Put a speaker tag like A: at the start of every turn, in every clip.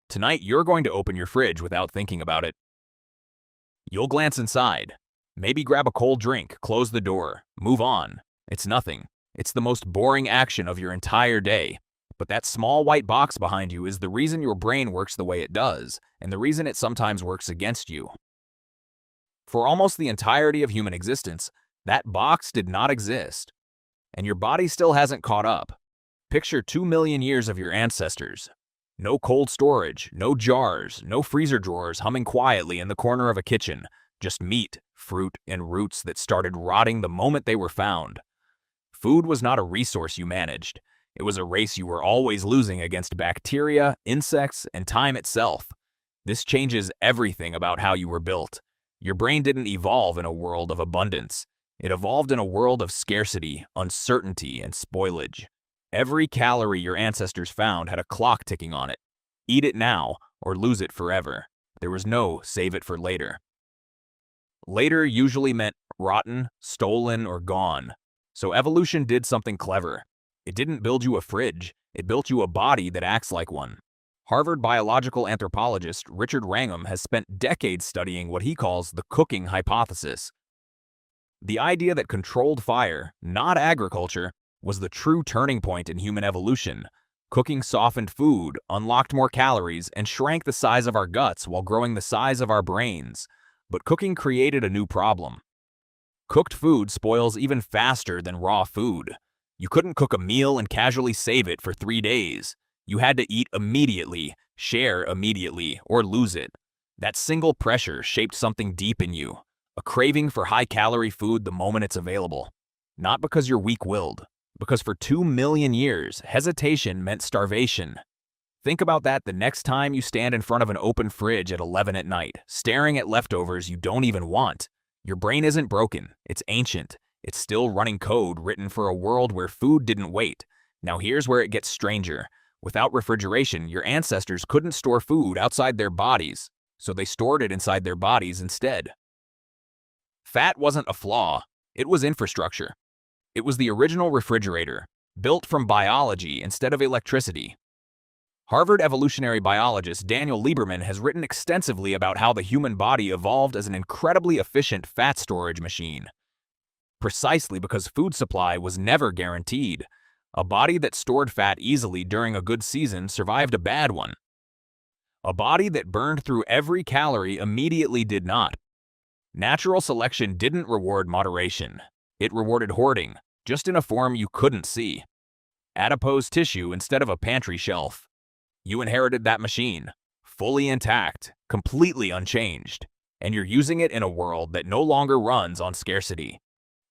A: Tonight, you're going to open your fridge without thinking about it. You'll glance inside. Maybe grab a cold drink, close the door, move on. It's nothing. It's the most boring action of your entire day. But that small white box behind you is the reason your brain works the way it does, and the reason it sometimes works against you. For almost the entirety of human existence, that box did not exist. And your body still hasn't caught up. Picture 2 million years of your ancestors. No cold storage, no jars, no freezer drawers humming quietly in the corner of a kitchen. Just meat, fruit, and roots that started rotting the moment they were found. Food was not a resource you managed. It was a race you were always losing against bacteria, insects, and time itself. This changes everything about how you were built. Your brain didn't evolve in a world of abundance. It evolved in a world of scarcity, uncertainty, and spoilage. Every calorie your ancestors found had a clock ticking on it. Eat it now, or lose it forever. There was no save it for later. Later usually meant rotten, stolen, or gone. So evolution did something clever. It didn't build you a fridge. It built you a body that acts like one. Harvard biological anthropologist Richard Wrangham has spent decades studying what he calls the cooking hypothesis. The idea that controlled fire, not agriculture, was the true turning point in human evolution. Cooking softened food, unlocked more calories, and shrank the size of our guts while growing the size of our brains. But cooking created a new problem. Cooked food spoils even faster than raw food. You couldn't cook a meal and casually save it for 3 days. You had to eat immediately, share immediately, or lose it. That single pressure shaped something deep in you, a craving for high-calorie food the moment it's available. Not because you're weak-willed, because for 2 million years, hesitation meant starvation. Think about that the next time you stand in front of an open fridge at 11 at night, staring at leftovers you don't even want. Your brain isn't broken, it's ancient. It's still running code written for a world where food didn't wait. Now here's where it gets stranger. Without refrigeration, your ancestors couldn't store food outside their bodies, so they stored it inside their bodies instead. Fat wasn't a flaw, it was infrastructure. It was the original refrigerator, built from biology instead of electricity. Harvard evolutionary biologist Daniel Lieberman has written extensively about how the human body evolved as an incredibly efficient fat storage machine. Precisely because food supply was never guaranteed. A body that stored fat easily during a good season survived a bad one. A body that burned through every calorie immediately did not. Natural selection didn't reward moderation. It rewarded hoarding, just in a form you couldn't see. Adipose tissue instead of a pantry shelf. You inherited that machine, fully intact, completely unchanged, and you're using it in a world that no longer runs on scarcity.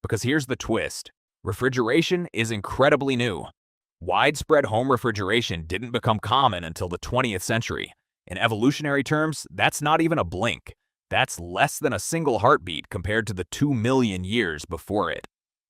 A: Because here's the twist. Refrigeration is incredibly new. Widespread home refrigeration didn't become common until the 20th century. In evolutionary terms, that's not even a blink. That's less than a single heartbeat compared to the 2 million years before it.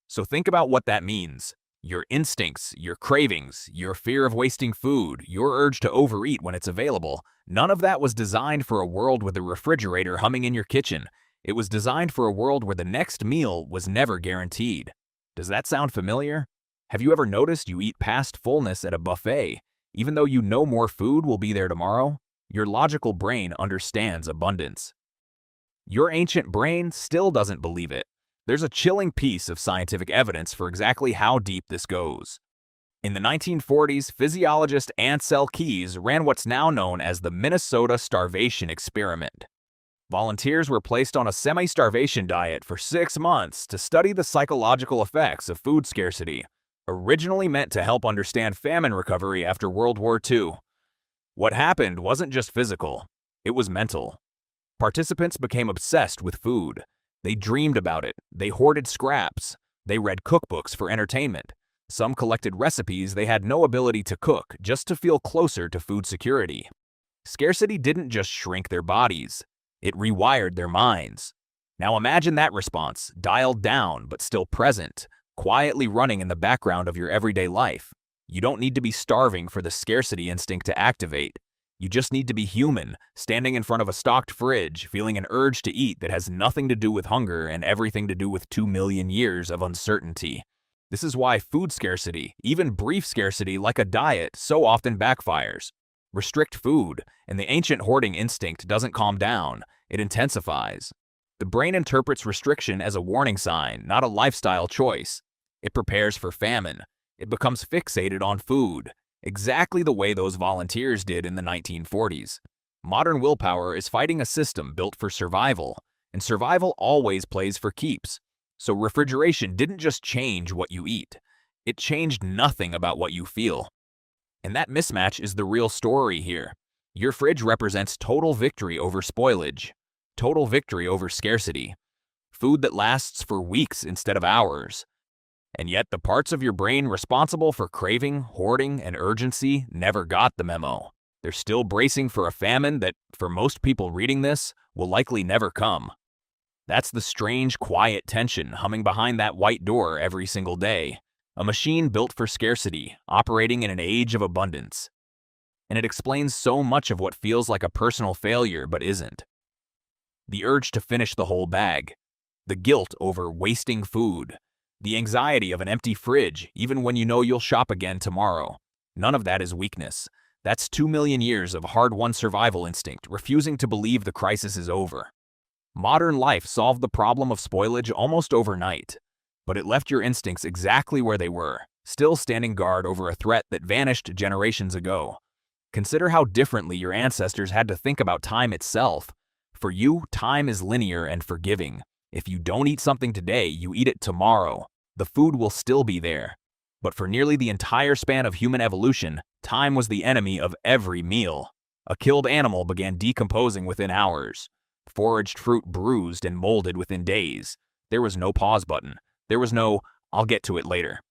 A: So think about what that means. Your instincts, your cravings, your fear of wasting food, your urge to overeat when it's available, none of that was designed for a world with a refrigerator humming in your kitchen. It was designed for a world where the next meal was never guaranteed. Does that sound familiar? Have you ever noticed you eat past fullness at a buffet, even though you know more food will be there tomorrow? Your logical brain understands abundance. Your ancient brain still doesn't believe it. There's a chilling piece of scientific evidence for exactly how deep this goes. In the 1940s, physiologist Ancel Keys ran what's now known as the Minnesota Starvation Experiment. Volunteers were placed on a semi-starvation diet for 6 months to study the psychological effects of food scarcity, originally meant to help understand famine recovery after World War II. What happened wasn't just physical, it was mental. Participants became obsessed with food. They dreamed about it, they hoarded scraps, they read cookbooks for entertainment. Some collected recipes they had no ability to cook just to feel closer to food security. Scarcity didn't just shrink their bodies, it rewired their minds. Now imagine that response, dialed down but still present, quietly running in the background of your everyday life. You don't need to be starving for the scarcity instinct to activate. You just need to be human, standing in front of a stocked fridge, feeling an urge to eat that has nothing to do with hunger and everything to do with 2 million years of uncertainty. This is why food scarcity, even brief scarcity like a diet, so often backfires. restrict food, and the ancient hoarding instinct doesn't calm down, it intensifies. The brain interprets restriction as a warning sign, not a lifestyle choice. It prepares for famine. It becomes fixated on food, exactly the way those volunteers did in the 1940s. Modern willpower is fighting a system built for survival, and survival always plays for keeps. So refrigeration didn't just change what you eat. It changed nothing about what you feel. And that mismatch is the real story here. Your fridge represents total victory over spoilage, total victory over scarcity, food that lasts for weeks instead of hours. And yet the parts of your brain responsible for craving, hoarding, and urgency never got the memo. They're still bracing for a famine that, for most people reading this, will likely never come. That's the strange, quiet tension humming behind that white door every single day. A machine built for scarcity, operating in an age of abundance. And it explains so much of what feels like a personal failure but isn't. The urge to finish the whole bag, the guilt over wasting food, the anxiety of an empty fridge even when you know you'll shop again tomorrow. None of that is weakness. That's 2 million years of hard-won survival instinct, refusing to believe the crisis is over. Modern life solved the problem of spoilage almost overnight, but it left your instincts exactly where they were, still standing guard over a threat that vanished generations ago. Consider how differently your ancestors had to think about time itself. For you, time is linear and forgiving. If you don't eat something today, you eat it tomorrow. The food will still be there. But for nearly the entire span of human evolution, time was the enemy of every meal. A killed animal began decomposing within hours. Foraged fruit bruised and molded within days. There was no pause button. There was no, "I'll get to it later."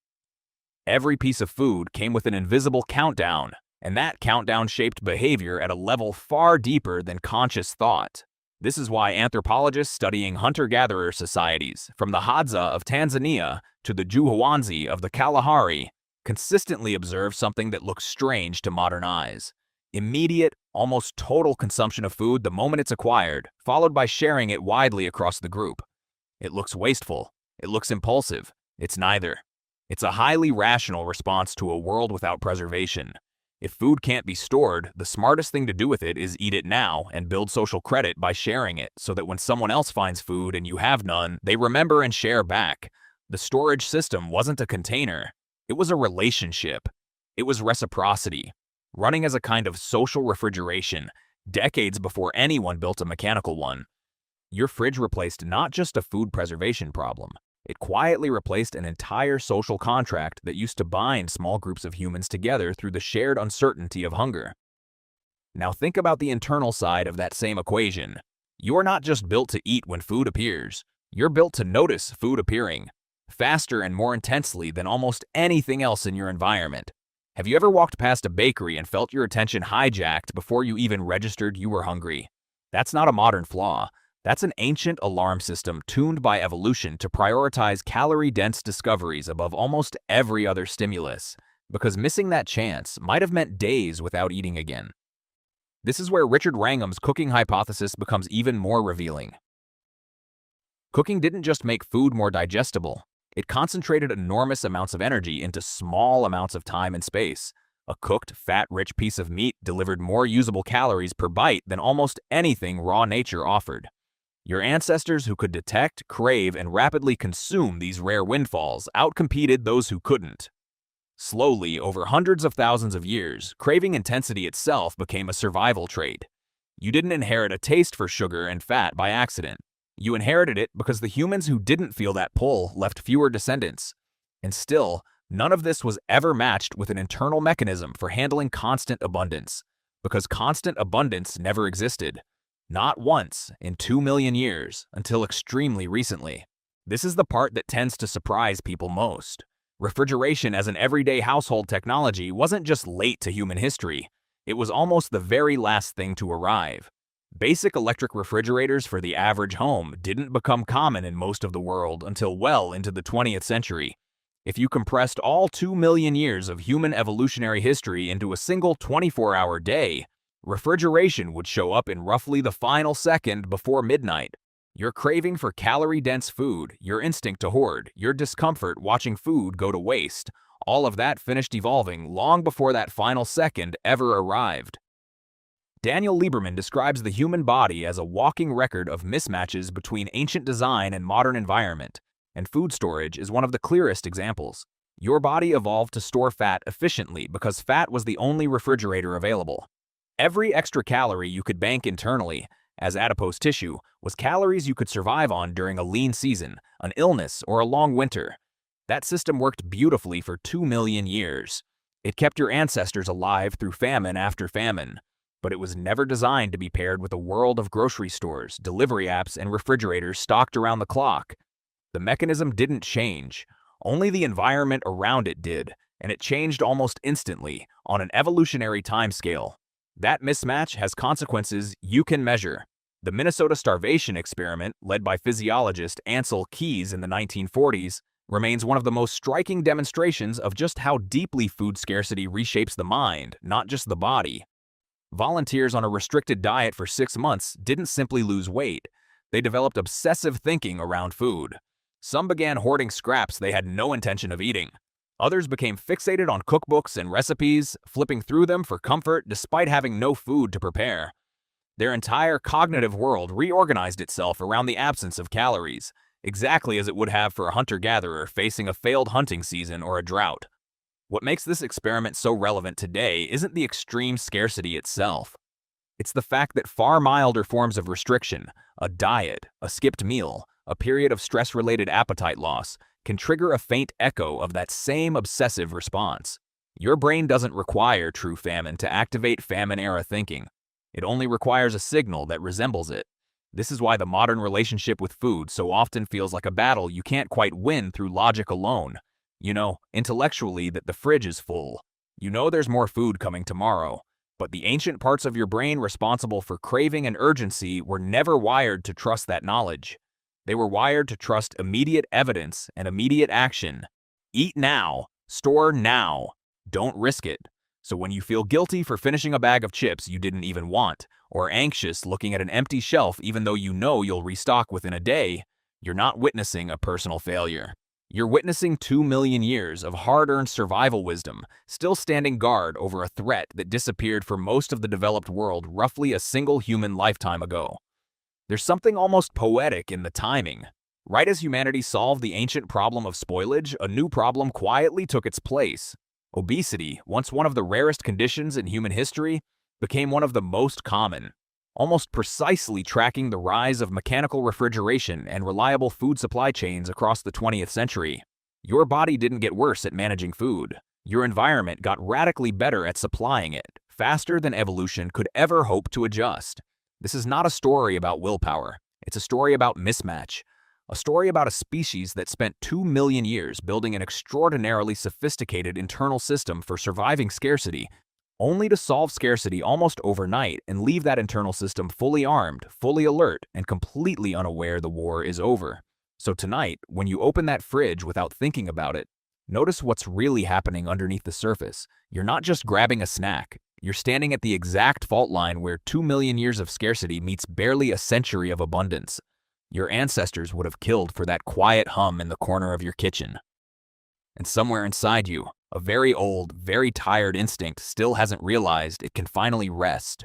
A: Every piece of food came with an invisible countdown, and that countdown shaped behavior at a level far deeper than conscious thought. This is why anthropologists studying hunter-gatherer societies, from the Hadza of Tanzania to the Juhwanzi of the Kalahari, consistently observe something that looks strange to modern eyes. Immediate, almost total consumption of food the moment it's acquired, followed by sharing it widely across the group. It looks wasteful. It looks impulsive. It's neither. It's a highly rational response to a world without preservation. If food can't be stored, the smartest thing to do with it is eat it now and build social credit by sharing it so that when someone else finds food and you have none, they remember and share back. The storage system wasn't a container. It was a relationship. It was reciprocity, running as a kind of social refrigeration, decades before anyone built a mechanical one. Your fridge replaced not just a food preservation problem. It quietly replaced an entire social contract that used to bind small groups of humans together through the shared uncertainty of hunger. Now think about the internal side of that same equation. You're not just built to eat when food appears. You're built to notice food appearing, faster and more intensely than almost anything else in your environment. Have you ever walked past a bakery and felt your attention hijacked before you even registered you were hungry? That's not a modern flaw. That's an ancient alarm system tuned by evolution to prioritize calorie-dense discoveries above almost every other stimulus, because missing that chance might have meant days without eating again. This is where Richard Wrangham's cooking hypothesis becomes even more revealing. Cooking didn't just make food more digestible. It concentrated enormous amounts of energy into small amounts of time and space. A cooked, fat-rich piece of meat delivered more usable calories per bite than almost anything raw nature offered. Your ancestors who could detect, crave, and rapidly consume these rare windfalls outcompeted those who couldn't. Slowly, over hundreds of thousands of years, craving intensity itself became a survival trait. You didn't inherit a taste for sugar and fat by accident. You inherited it because the humans who didn't feel that pull left fewer descendants. And still, none of this was ever matched with an internal mechanism for handling constant abundance, because constant abundance never existed. Not once in 2 million years, until extremely recently. This is the part that tends to surprise people most. Refrigeration as an everyday household technology wasn't just late to human history. It was almost the very last thing to arrive. Basic electric refrigerators for the average home didn't become common in most of the world until well into the 20th century. If you compressed all 2 million years of human evolutionary history into a single 24-hour day, refrigeration would show up in roughly the final second before midnight. Your craving for calorie-dense food, your instinct to hoard, your discomfort watching food go to waste, all of that finished evolving long before that final second ever arrived. Daniel Lieberman describes the human body as a walking record of mismatches between ancient design and modern environment, and food storage is one of the clearest examples. Your body evolved to store fat efficiently because fat was the only refrigerator available. Every extra calorie you could bank internally, as adipose tissue, was calories you could survive on during a lean season, an illness, or a long winter. That system worked beautifully for 2 million years. It kept your ancestors alive through famine after famine. But it was never designed to be paired with a world of grocery stores, delivery apps, and refrigerators stocked around the clock. The mechanism didn't change. Only the environment around it did, and it changed almost instantly, on an evolutionary timescale. That mismatch has consequences you can measure. The Minnesota Starvation Experiment, led by physiologist Ancel Keys in the 1940s, remains one of the most striking demonstrations of just how deeply food scarcity reshapes the mind, not just the body. Volunteers on a restricted diet for 6 months didn't simply lose weight. They developed obsessive thinking around food. Some began hoarding scraps they had no intention of eating. Others became fixated on cookbooks and recipes, flipping through them for comfort despite having no food to prepare. Their entire cognitive world reorganized itself around the absence of calories, exactly as it would have for a hunter-gatherer facing a failed hunting season or a drought. What makes this experiment so relevant today isn't the extreme scarcity itself. It's the fact that far milder forms of restriction, a diet, a skipped meal, a period of stress-related appetite loss, can trigger a faint echo of that same obsessive response. Your brain doesn't require true famine to activate famine-era thinking. It only requires a signal that resembles it. This is why the modern relationship with food so often feels like a battle you can't quite win through logic alone. You know, intellectually, that the fridge is full. You know there's more food coming tomorrow. But the ancient parts of your brain responsible for craving and urgency were never wired to trust that knowledge. They were wired to trust immediate evidence and immediate action. Eat now. Store now. Don't risk it. So when you feel guilty for finishing a bag of chips you didn't even want, or anxious looking at an empty shelf even though you know you'll restock within a day, you're not witnessing a personal failure. You're witnessing 2 million years of hard-earned survival wisdom, still standing guard over a threat that disappeared for most of the developed world roughly a single human lifetime ago. There's something almost poetic in the timing. Right as humanity solved the ancient problem of spoilage, a new problem quietly took its place. Obesity, once one of the rarest conditions in human history, became one of the most common, almost precisely tracking the rise of mechanical refrigeration and reliable food supply chains across the 20th century. Your body didn't get worse at managing food. Your environment got radically better at supplying it, faster than evolution could ever hope to adjust. This is not a story about willpower. It's a story about mismatch. A story about a species that spent 2 million years building an extraordinarily sophisticated internal system for surviving scarcity, only to solve scarcity almost overnight and leave that internal system fully armed, fully alert, and completely unaware the war is over. So tonight, when you open that fridge without thinking about it, notice what's really happening underneath the surface. You're not just grabbing a snack. You're standing at the exact fault line where 2 million years of scarcity meets barely a century of abundance. Your ancestors would have killed for that quiet hum in the corner of your kitchen. And somewhere inside you, a very old, very tired instinct still hasn't realized it can finally rest.